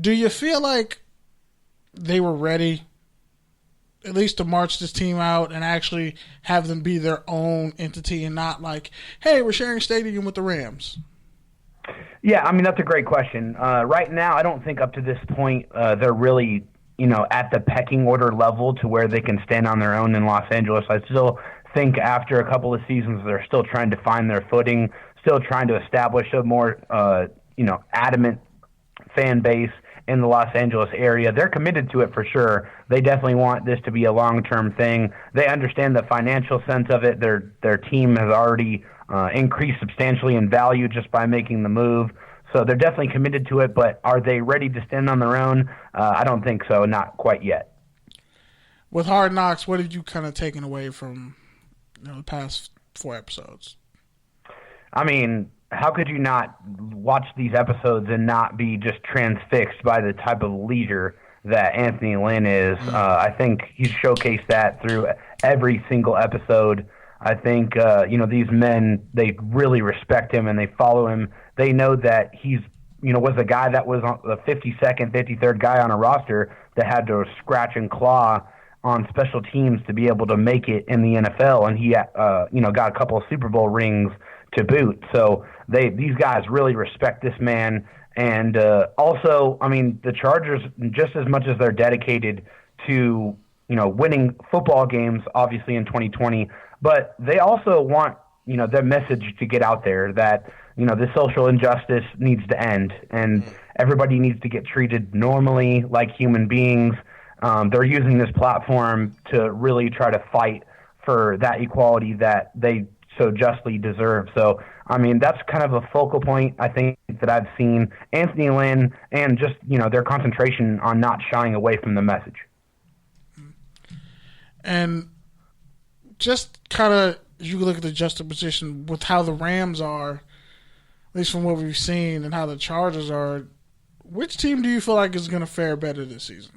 Do you feel like they were ready at least to march this team out and actually have them be their own entity and not like, hey, we're sharing stadium with the Rams? Yeah, I mean, that's a great question. Right now, I don't think up to this point they're really, at the pecking order level to where they can stand on their own in Los Angeles. I still think after a couple of seasons, they're still trying to find their footing, still trying to establish a more, adamant fan base in the Los Angeles area. They're committed to it for sure. They definitely want this to be a long-term thing. They understand the financial sense of it. Their team has already increased substantially in value just by making the move. So they're definitely committed to it, but are they ready to stand on their own? I don't think so, not quite yet. With Hard Knocks, what have you kind of taken away from the past 4 episodes? I mean, how could you not watch these episodes and not be just transfixed by the type of leader that Anthony Lynn is? I think he's showcased that through every single episode. I think, these men, they really respect him and they follow him. They know that he's, was a guy that was the 52nd, 53rd guy on a roster that had to scratch and claw on special teams to be able to make it in the NFL. And he, got a couple of Super Bowl rings to boot. So these guys really respect this man. And also, I mean, the Chargers, just as much as they're dedicated to, winning football games, obviously in 2020, but they also want, their message to get out there that, the social injustice needs to end and everybody needs to get treated normally like human beings. They're using this platform to really try to fight for that equality that they so justly deserve. So, I mean, that's kind of a focal point, I think, that I've seen Anthony Lynn and just, their concentration on not shying away from the message. And just kind of, you look at the juxtaposition with how the Rams are, at least from what we've seen, and how the Chargers are, which team do you feel like is going to fare better this season?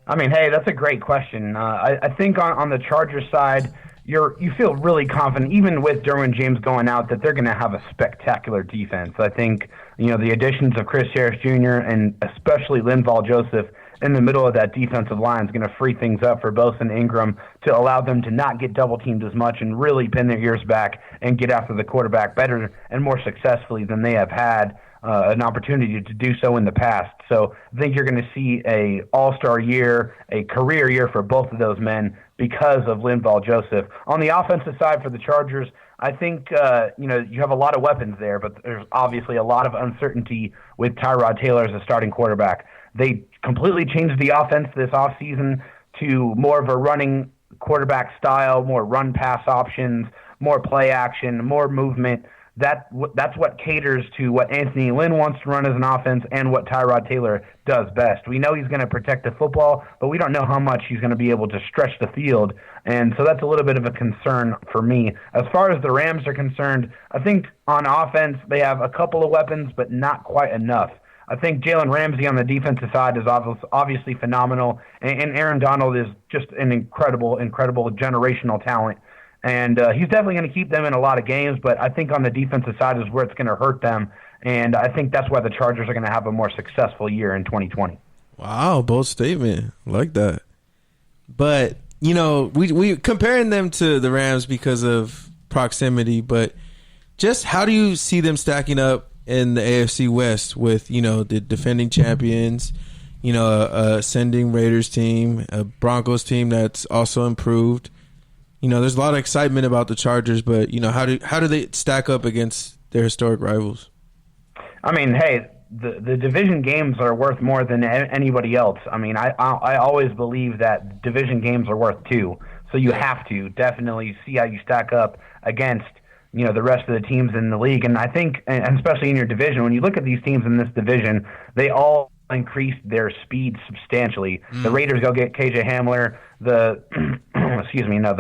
I mean, hey, that's a great question. I think on the Chargers side, you feel really confident, even with Derwin James going out, that they're going to have a spectacular defense. I think, the additions of Chris Harris Jr. and especially Linval Joseph in the middle of that defensive line is going to free things up for Bosa and Ingram to allow them to not get double-teamed as much and really pin their ears back and get after the quarterback better and more successfully than they have had an opportunity to do so in the past. So I think you're going to see a all-star year, a career year for both of those men because of Linval Joseph. On the offensive side for the Chargers, I think, you have a lot of weapons there, but there's obviously a lot of uncertainty with Tyrod Taylor as a starting quarterback. They completely changed the offense this offseason to more of a running quarterback style, more run-pass options, more play action, more movement. That's what caters to what Anthony Lynn wants to run as an offense and what Tyrod Taylor does best. We know he's going to protect the football, but we don't know how much he's going to be able to stretch the field, and so that's a little bit of a concern for me. As far as the Rams are concerned, I think on offense they have a couple of weapons, but not quite enough. I think Jalen Ramsey on the defensive side is obviously phenomenal, and Aaron Donald is just an incredible generational talent. And he's definitely going to keep them in a lot of games, but I think on the defensive side is where it's going to hurt them. And I think that's why the Chargers are going to have a more successful year in 2020. Wow, bold statement. I like that. But, we comparing them to the Rams because of proximity, but just how do you see them stacking up in the AFC West with, the defending champions, a ascending Raiders team, a Broncos team that's also improved? There's a lot of excitement about the Chargers, but, how do they stack up against their historic rivals? I mean, hey, the division games are worth more than anybody else. I mean, I always believe that division games are worth 2. So you have to definitely see how you stack up against, the rest of the teams in the league. And I think, and especially in your division, when you look at these teams in this division, they all increased their speed substantially. The Raiders go get KJ Hamler. The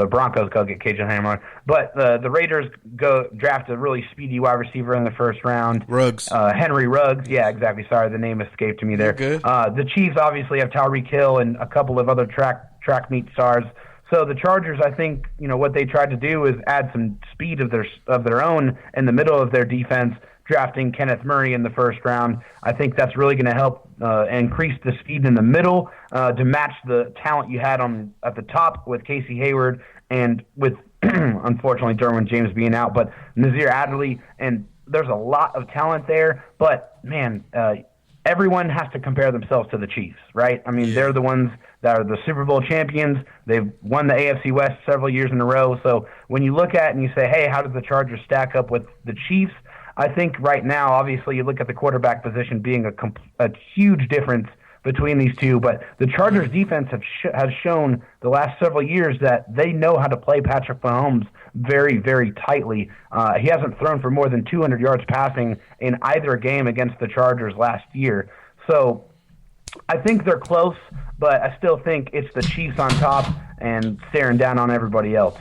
Broncos go get KJ Hamler. But the Raiders go draft a really speedy wide receiver in the first round. Ruggs. Henry Ruggs. Yeah, exactly. Sorry, the name escaped me there. Good. The Chiefs obviously have Tyreek Hill and a couple of other track meet stars. So the Chargers, I think, what they tried to do is add some speed of their own in the middle of their defense drafting Kenneth Murray in the first round. I think that's really going to help increase the speed in the middle to match the talent you had at the top with Casey Hayward and with, unfortunately, Derwin James being out, but Nazir Adderley, and there's a lot of talent there. But, man, everyone has to compare themselves to the Chiefs, right? I mean, they're the ones that are the Super Bowl champions. They've won the AFC West several years in a row. So when you look at it and you say, hey, how does the Chargers stack up with the Chiefs? I think right now, obviously, you look at the quarterback position being a huge difference between these two. But the Chargers defense has shown the last several years that they know how to play Patrick Mahomes very, very tightly. He hasn't thrown for more than 200 yards passing in either game against the Chargers last year. So I think they're close, but I still think it's the Chiefs on top and staring down on everybody else.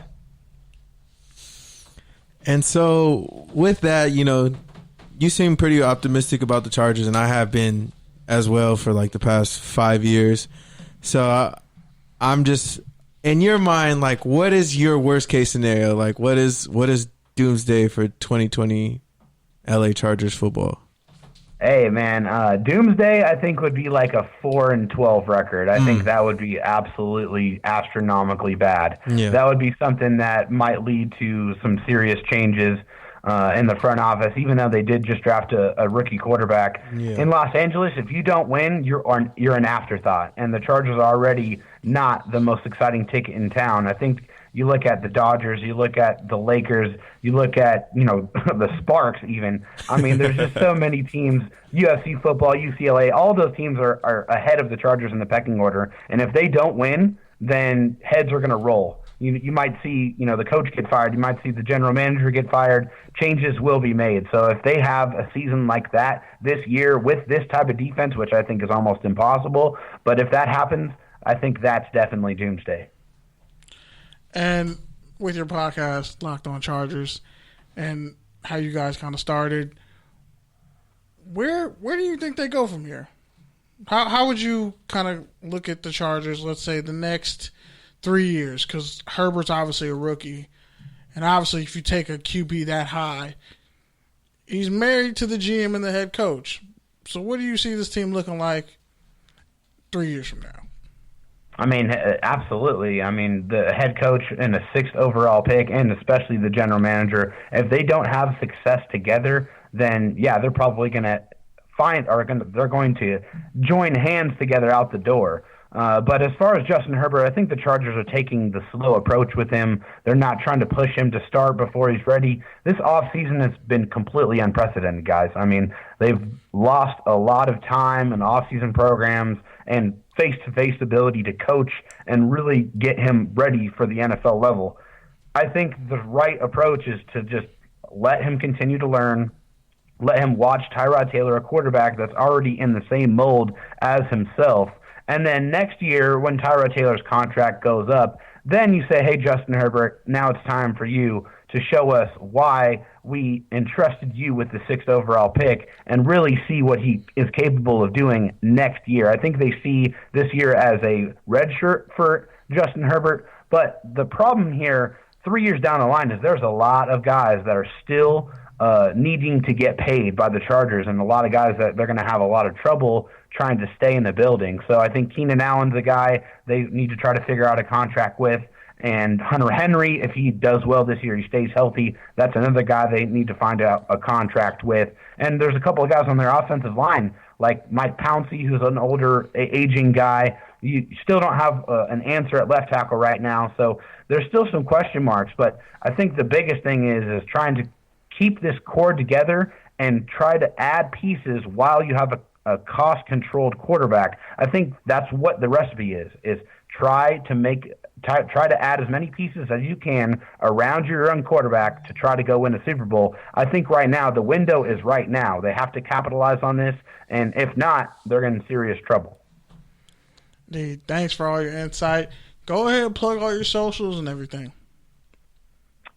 And so with that, you seem pretty optimistic about the Chargers, and I have been as well for like the past 5 years. So I'm just, in your mind, like, what is your worst case scenario? Like, what is doomsday for 2020 LA Chargers football? Hey, man, doomsday I think would be like a 4-12 record. I think that would be absolutely astronomically bad. Yeah. That would be something that might lead to some serious changes in the front office, even though they did just draft a rookie quarterback. Yeah. In Los Angeles, if you don't win, you're an afterthought, and the Chargers are already not the most exciting ticket in town. I think you look at the Dodgers, you look at the Lakers, you look at, the Sparks even. I mean, there's just so many teams, UFC football, UCLA, all those teams are ahead of the Chargers in the pecking order, and if they don't win, then heads are going to roll. You might see, the coach get fired. You might see the general manager get fired. Changes will be made. So if they have a season like that this year with this type of defense, which I think is almost impossible, but if that happens, I think that's definitely doomsday. And with your podcast, Locked On Chargers, and how you guys kind of started, where do you think they go from here? How would you kind of look at the Chargers, let's say, the next 3 years? Because Herbert's obviously a rookie. And obviously, if you take a QB that high, he's married to the GM and the head coach. So what do you see this team looking like 3 years from now? I mean, absolutely. I mean, the head coach and the 6th overall pick, and especially the general manager, if they don't have success together, then, yeah, they're probably going to they're going to join hands together out the door. But as far as Justin Herbert, I think the Chargers are taking the slow approach with him. They're not trying to push him to start before he's ready. This offseason has been completely unprecedented, guys. I mean, they've lost a lot of time in offseason programs and face-to-face ability to coach and really get him ready for the NFL level. I think the right approach is to just let him continue to learn, let him watch Tyrod Taylor, a quarterback that's already in the same mold as himself. And then next year, when Tyrod Taylor's contract goes up, then you say, hey, Justin Herbert, now it's time for you to show us why we entrusted you with the 6th overall pick and really see what he is capable of doing next year. I think they see this year as a red shirt for Justin Herbert. But the problem here, 3 years down the line, is there's a lot of guys that are still needing to get paid by the Chargers, and a lot of guys that they're going to have a lot of trouble trying to stay in the building. So I think Keenan Allen's a guy they need to try to figure out a contract with. And Hunter Henry, if he does well this year, he stays healthy, that's another guy they need to find out a contract with. And there's a couple of guys on their offensive line, like Mike Pouncey, who's an older, aging guy. You still don't have an answer at left tackle right now, so there's still some question marks. But I think the biggest thing is trying to keep this core together and try to add pieces while you have a cost-controlled quarterback. I think that's what the recipe is try to add as many pieces as you can around your young quarterback to try to go win a Super Bowl. I think right now the window is right now. They have to capitalize on this, and if not, they're in serious trouble. Dude, thanks for all your insight. Go ahead and plug all your socials and everything.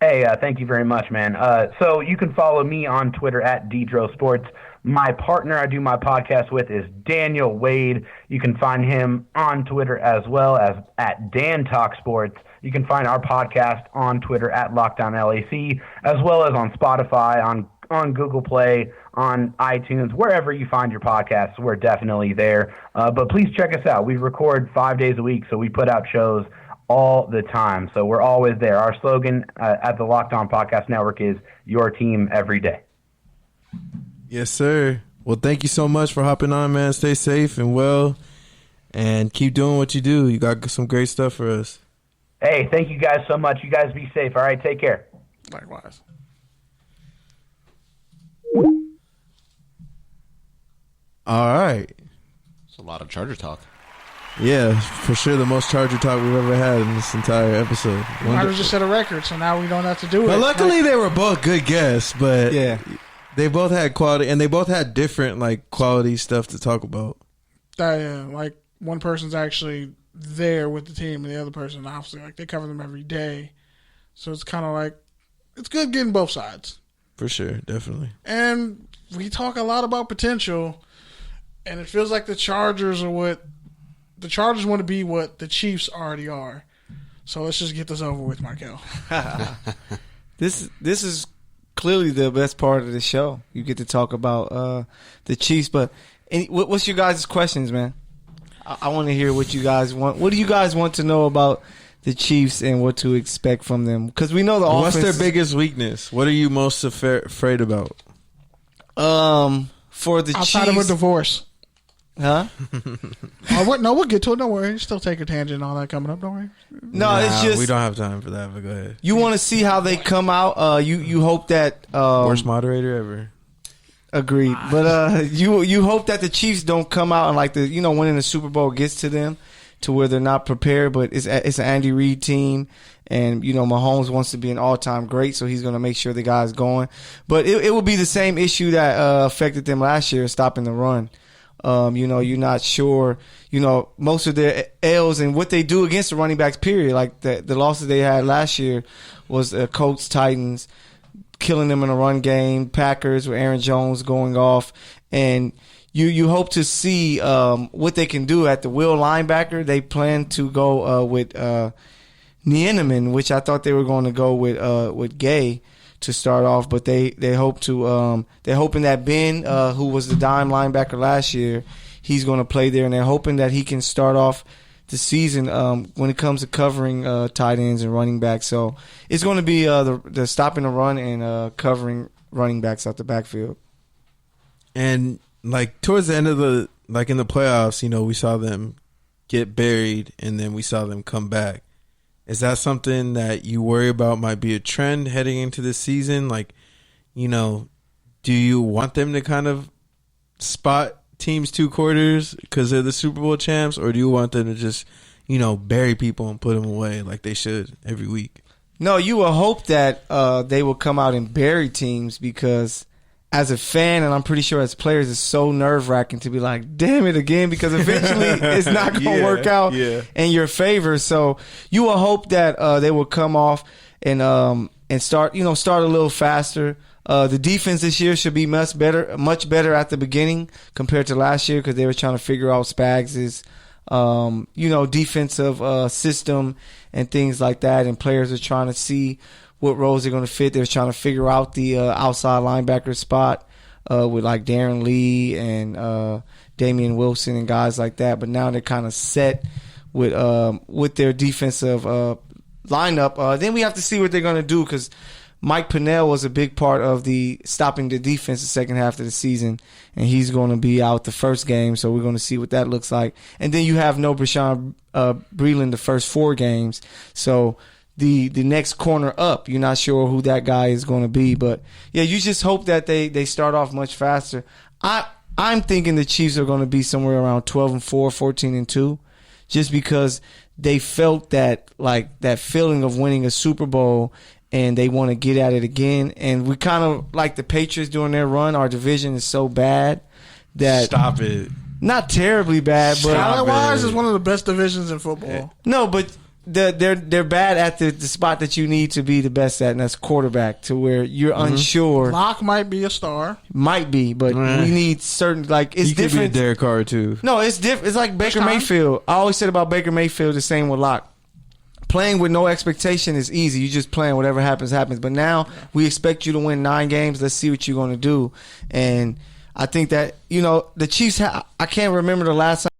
Hey, thank you very much, man. So you can follow me on Twitter at @DDroSports. My partner I do my podcast with is Daniel Wade. You can find him on Twitter as well as at Dan Talk Sports. You can find our podcast on Twitter at LockdownLAC, as well as on Spotify, on on Google Play, on iTunes, wherever you find your podcasts. We're definitely there. But please check us out. We record 5 days a week, so we put out shows all the time. So we're always there. Our slogan at the Locked On Podcast Network is your team every day. Yes, sir. Well, thank you so much for hopping on, man. Stay safe and well, and keep doing what you do. You got some great stuff for us. Hey, thank you guys so much. You guys be safe. All right, take care. Likewise. All right. It's a lot of Charger talk. Yeah, for sure the most Charger talk we've ever had in this entire episode. We might have just set a record, so now we don't have to do it. But luckily they were both good guests, but Yeah. they both had quality, and they both had different quality stuff to talk about. Like one person's actually there with the team, and the other person obviously they cover them every day. So it's kind of like it's good getting both sides. For sure, definitely. And we talk a lot about potential, and it feels like the Chargers want to be what the Chiefs already are. So let's just get this over with, Michael. This is clearly the best part of the show. You get to talk about the Chiefs. But what's your guys' questions, man? I want to hear what you guys want. What do you guys want to know about the Chiefs and what to expect from them? Because we know the offense. What's their biggest weakness? What are you most afraid about? For the Outside Chiefs, of a divorce. huh? No, we'll get to it. Don't worry. Still take a tangent and all that coming up. Don't worry. No, it's just we don't have time for that. But go ahead. you want to see how they come out. You hope that Worst moderator ever. Agreed, but you hope that the Chiefs don't come out and winning the Super Bowl gets to them, to where they're not prepared. But it's an Andy Reid team, and Mahomes wants to be an all-time great, so he's going to make sure the guy's going. But it will be the same issue that affected them last year, stopping the run. You're not sure. Most of their L's and what they do against the running backs. Period. Like the losses they had last year was Colts, Titans, killing them in a run game, Packers with Aaron Jones going off, and you hope to see what they can do at the will linebacker. They plan to go with Nieneman, which I thought they were going to go with Gay to start off, but they hope to they're hoping that Ben, who was the dime linebacker last year, he's going to play there, and they're hoping that he can start off the season when it comes to covering tight ends and running backs. So it's going to be the stopping the run and covering running backs out the backfield. And towards the end of in the playoffs, we saw them get buried, and then we saw them come back. Is that something that you worry about might be a trend heading into this season? Do you want them to kind of spot teams 2 quarters because they're the Super Bowl champs, or do you want them to just, bury people and put them away like they should every week? No, you will hope that they will come out and bury teams, because as a fan, and I'm pretty sure as players, it's so nerve-wracking to be like, damn it again, because eventually it's not going to work out in your favor. So you will hope that they will come off and start a little faster. The defense this year should be much better at the beginning compared to last year, because they were trying to figure out Spags' defensive system and things like that, and players are trying to see what roles they're going to fit. They're trying to figure out the outside linebacker spot with Darren Lee and Damian Wilson and guys like that. But now they're kind of set with their defensive lineup. Then we have to see what they're going to do, because Mike Pennell was a big part of the stopping the defense the second half of the season, and he's going to be out the first game, so we're going to see what that looks like. And then you have no Brashawn Breeland the first 4 games, so the next corner up, you're not sure who that guy is going to be. But, yeah, you just hope that they start off much faster. I'm thinking the Chiefs are going to be somewhere around 12-4, 14-2, just because they felt that feeling of winning a Super Bowl, and they want to get at it again. And we kind of like the Patriots during their run. Our division is so bad that Stop it. Not terribly bad, but talent-wise, is one of the best divisions in football. No, but they're bad at the spot that you need to be the best at, and that's quarterback, to where you're unsure. Locke might be a star. Might be, but we need certain, it's he different. Could be a Derek Carr too. No, it's different. It's like Baker Mayfield. I always said about Baker Mayfield the same with Locke. playing with no expectation is easy. You just playing whatever happens. But now we expect you to win 9 games. Let's see what you're going to do. And I think that, the Chiefs, I can't remember the last time